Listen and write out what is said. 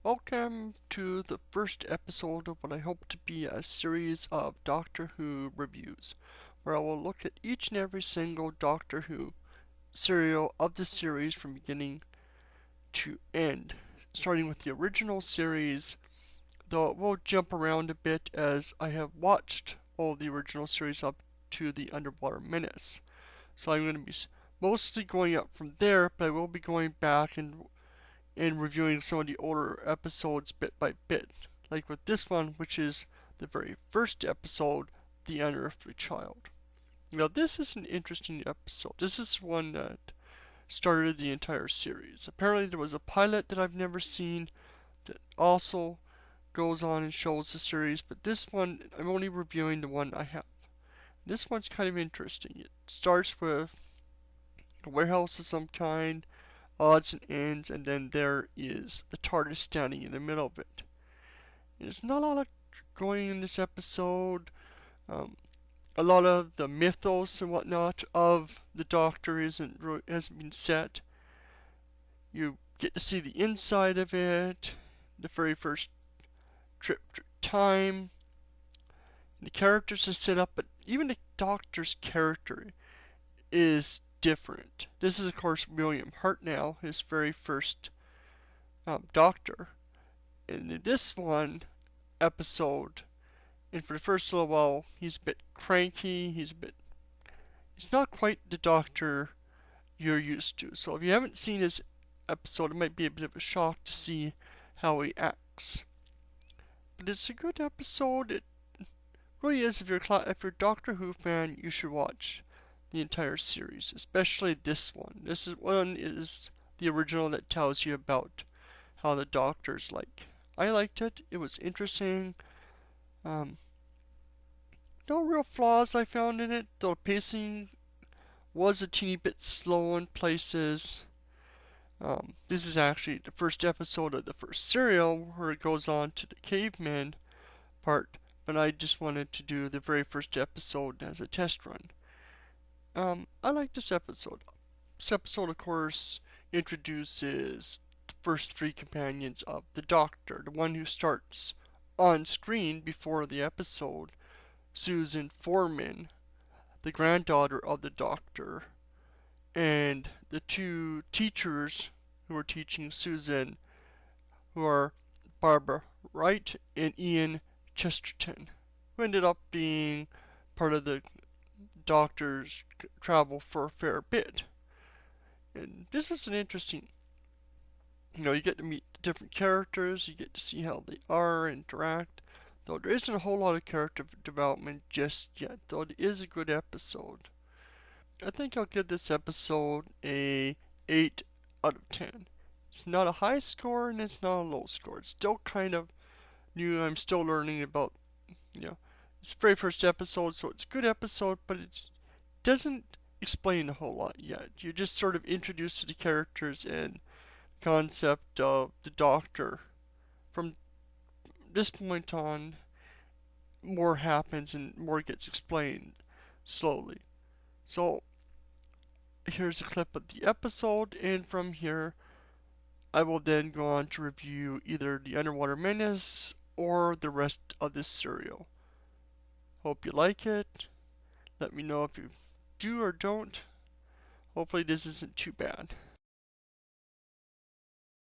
Welcome to the first episode of what I hope to be a series of Doctor Who reviews, where I will look at each and every single Doctor Who serial of the series from beginning to end, starting with the original series, though it will jump around a bit as I have watched all the original series up to the Underwater Menace. So I'm going to be mostly going up from there, but I will be going back and reviewing some of the older episodes bit by bit, like with this one, which is the very first episode, The Unearthly Child. Now, this is an interesting episode. This is one that started the entire series. Apparently, there was a pilot that I've never seen that also goes on and shows the series, but this one, I'm only reviewing the one I have. This one's kind of interesting. It starts with a warehouse of some kind, odds and ends, and then there is the TARDIS standing in the middle of it. There's not a lot of going in this episode. Um, a lot of the mythos and whatnot of the Doctor hasn't been set. You get to see the inside of it, the very first trip through time. The characters are set up, but even the Doctor's character is different. This is, of course, William Hartnell, his very first Doctor. And in this one episode, and for the first little while, he's a bit cranky. He's not quite the Doctor you're used to. So if you haven't seen his episode, it might be a bit of a shock to see how he acts. But it's a good episode. It really is. If you're a Doctor Who fan, you should watch the entire series, especially this one. This is the original that tells you about how the Doctor's like. I liked it. It was interesting. Um, no real flaws I found in it. The pacing was a teeny bit slow in places. This is actually the first episode of the first serial where it goes on to the caveman part, but I just wanted to do the very first episode as a test run. I like this episode. This episode, of course, introduces the first three companions of the Doctor, the one who starts on screen before the episode, Susan Foreman, the granddaughter of the Doctor, and the two teachers who are teaching Susan, who are Barbara Wright and Ian Chesterton, who ended up being part of the Doctor's travel for a fair bit. And this was an interesting, you get to meet different characters, you get to see how they are, interact, though there isn't a whole lot of character development just yet, though it is a good episode. I think I'll give this episode a 8 out of 10. It's not a high score and it's not a low score. It's still kind of new. I'm still learning about, it's the very first episode, so it's a good episode, but it doesn't explain a whole lot yet. You're just sort of introduced to the characters and concept of the Doctor. From this point on, more happens and more gets explained slowly. So here's a clip of the episode, and from here I will then go on to review either the Underwater Menace or the rest of this serial. Hope you like it. Let me know if you do or don't. Hopefully this isn't too bad.